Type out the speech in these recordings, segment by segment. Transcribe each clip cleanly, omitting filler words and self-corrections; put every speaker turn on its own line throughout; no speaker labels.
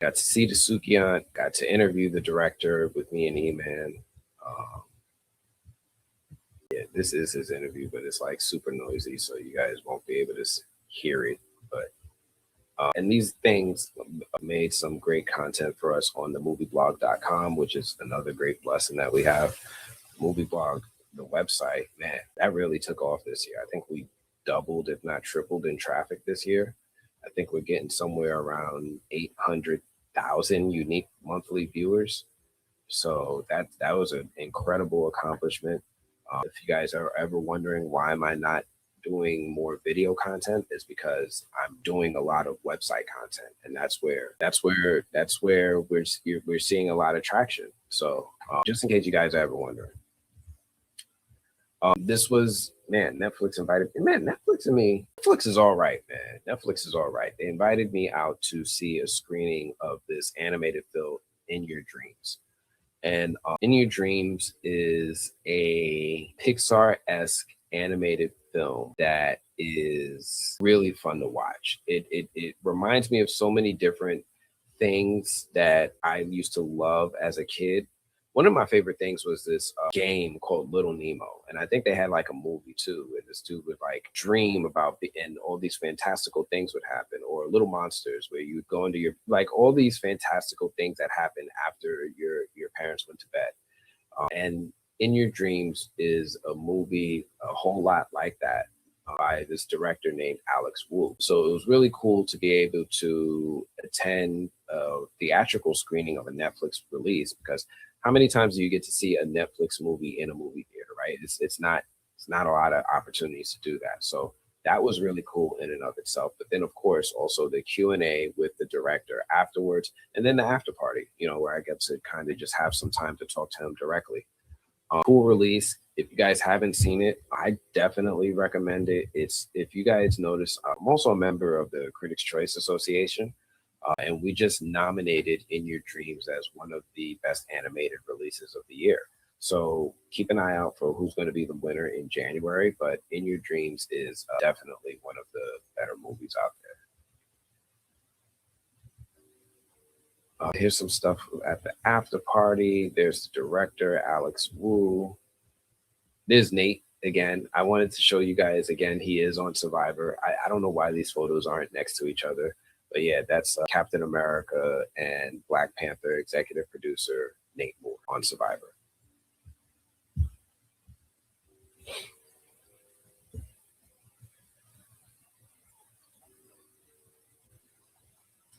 Got to see the Sukiant, got to interview the director with me and E-Man. Um, yeah, this is his interview, but it's like super noisy, so you guys won't be able to hear it. But and these things made some great content for us on the movieblog.com, which is another great blessing that we have. Movie blog, the website, man, that really took off this year. I think we doubled, if not tripled, in traffic this year. I think we're getting somewhere around 800,000 unique monthly viewers. So that was an incredible accomplishment. If you guys are ever wondering why am I not doing more video content, is because I'm doing a lot of website content, and that's where we're seeing a lot of traction. So just in case you guys are ever wondering, this was, man, Netflix invited me. Man, Netflix is all right, man. Netflix is all right. They invited me out to see a screening of this animated film, In Your Dreams. And In Your Dreams is a Pixar-esque animated film that is really fun to watch. It reminds me of so many different things that I used to love as a kid. One of my favorite things was this game called Little Nemo, and I think they had like a movie too, where this dude would like dream about and all these fantastical things would happen, or Little Monsters, where you would go into your, like, all these fantastical things that happen after your parents went to bed. And In Your Dreams is a movie a whole lot like that, by this director named Alex Wu. So it was really cool to be able to attend a theatrical screening of a Netflix release, because how many times do you get to see a Netflix movie in a movie theater, right? It's not a lot of opportunities to do that. So that was really cool in and of itself. But then, of course, also the Q&A with the director afterwards, and then the after party, where I get to kind of just have some time to talk to him directly. Cool release. If you guys haven't seen it, I definitely recommend it. It's, if you guys notice, I'm also a member of the Critics' Choice Association, and we just nominated In Your Dreams as one of the best animated releases of the year. So keep an eye out for who's going to be the winner in January. But In Your Dreams is definitely one of the better movies out there. Here's some stuff at the after party. There's the director, Alex Wu. There's Nate again. I wanted to show you guys again. He is on Survivor. I don't know why these photos aren't next to each other, but yeah, that's Captain America and Black Panther executive producer Nate Moore on Survivor.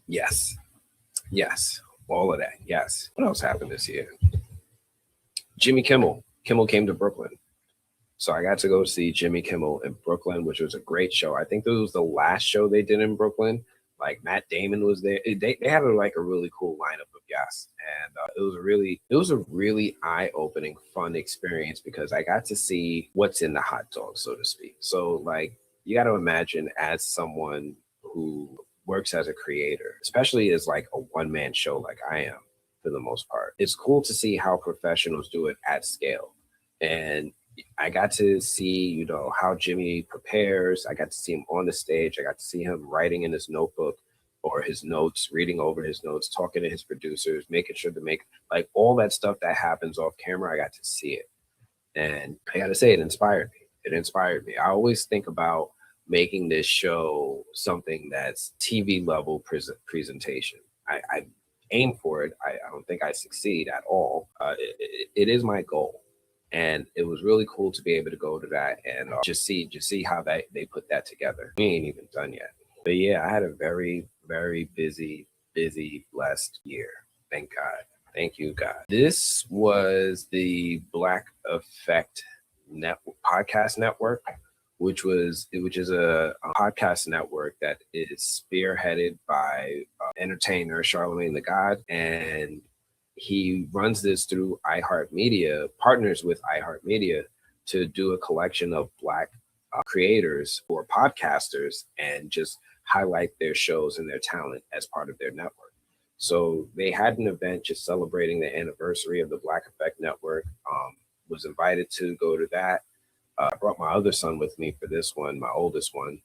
Yes, yes, all of that. Yes. What else happened this year? Jimmy Kimmel. Kimmel came to Brooklyn. So I got to go see Jimmy Kimmel in Brooklyn, which was a great show. I think this was the last show they did in Brooklyn. Like Matt Damon was there. They had like a really cool lineup of guests, and it was a really eye-opening, fun experience, because I got to see what's in the hot dog, so to speak. So like, you got to imagine, as someone who works as a creator, especially as like a one-man show like I am for the most part, it's cool to see how professionals do it at scale. And I got to see, how Jimmy prepares. I got to see him on the stage. I got to see him writing in his notebook or his notes, reading over his notes, talking to his producers, making sure to make, like, all that stuff that happens off camera. I got to see it. And I got to say, it inspired me. It inspired me. I always think about making this show something that's TV level presentation. I aim for it. I don't think I succeed at all. It is my goal, and it was really cool to be able to go to that and just see how they put that together. We ain't even done yet, but yeah, I had a very, very busy, blessed year. Thank God. Thank you, God. This was the Black Effect Podcast Network, which is a podcast network that is spearheaded by entertainer Charlemagne the God, and he runs this through iHeartMedia, partners with iHeartMedia to do a collection of Black creators or podcasters, and just highlight their shows and their talent as part of their network. So they had an event just celebrating the anniversary of the Black Effect Network. Was invited to go to that. I brought my other son with me for this one, my oldest one.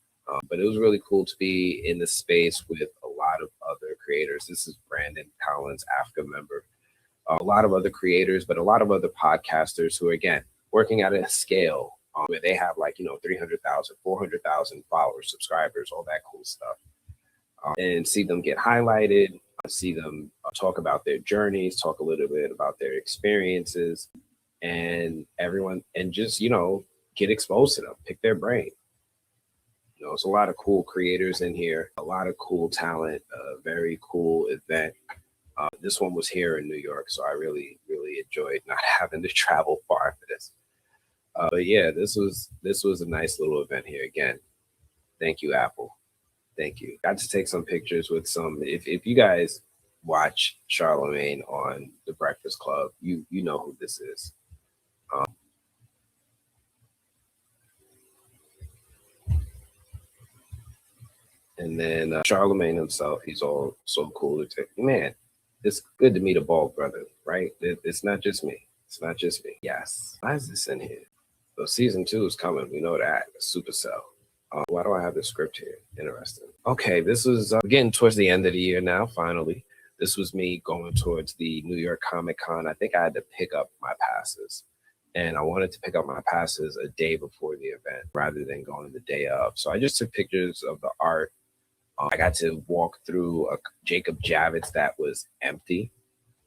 But it was really cool to be in the space with a lot of other creators. This is Brandon Collins, Africa member. A lot of other creators, but a lot of other podcasters who are, again, working at a scale where they have like, 300,000, 400,000 followers, subscribers, all that cool stuff. And see them get highlighted, see them talk about their journeys, talk a little bit about their experiences, and everyone, and just, get exposed to them, pick their brain. There's a lot of cool creators in here, a lot of cool talent, a very cool event. This one was here in New York, so I really, really enjoyed not having to travel far for this. But yeah, this was a nice little event here. Again, thank you, Apple. Thank you. Got to take some pictures with some. If you guys watch Charlemagne on The Breakfast Club, you know who this is. And then Charlemagne himself, he's all so cool to take. Man, it's good to meet a bald brother, right? It's not just me. It's not just me. Yes. Why is this in here? So season 2 is coming. We know that. Supercell. Why do I have the script here? Interesting. Okay, this was getting towards the end of the year now, finally. This was me going towards the New York Comic Con. I think I had to pick up my passes. And I wanted to pick up my passes a day before the event rather than going the day of. So I just took pictures of the art. I got to walk through a Jacob Javits that was empty.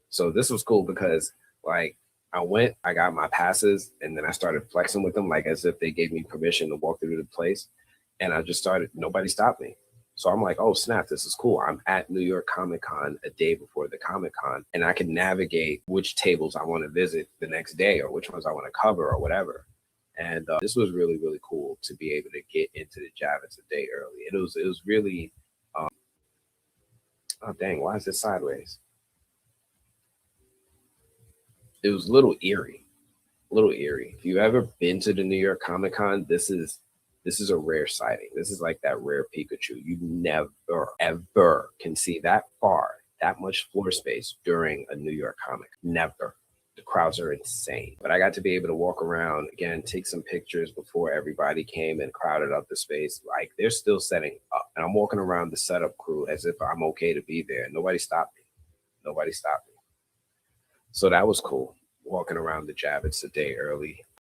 So this was cool because like I got my passes, and then I started flexing with them like as if they gave me permission to walk through the place. And I just started, nobody stopped me. So I'm like, oh snap, this is cool. I'm at New York Comic Con a day before the Comic Con, and I can navigate which tables I want to visit the next day or which ones I want to cover or whatever. And this was really, really cool to be able to get into the Javits a day early. And it was really, oh dang, why is it sideways? It was a little eerie. If you've ever been to the New York Comic Con, this is a rare sighting. This is like that rare Pikachu. You never, ever can see that far, that much floor space during a New York comic. Never. The crowds are insane. But I got to be able to walk around, again, take some pictures before everybody came and crowded up the space. Like they're still setting up. And I'm walking around the setup crew as if I'm okay to be there. Nobody stopped me. So that was cool. Walking around the Javits a day early.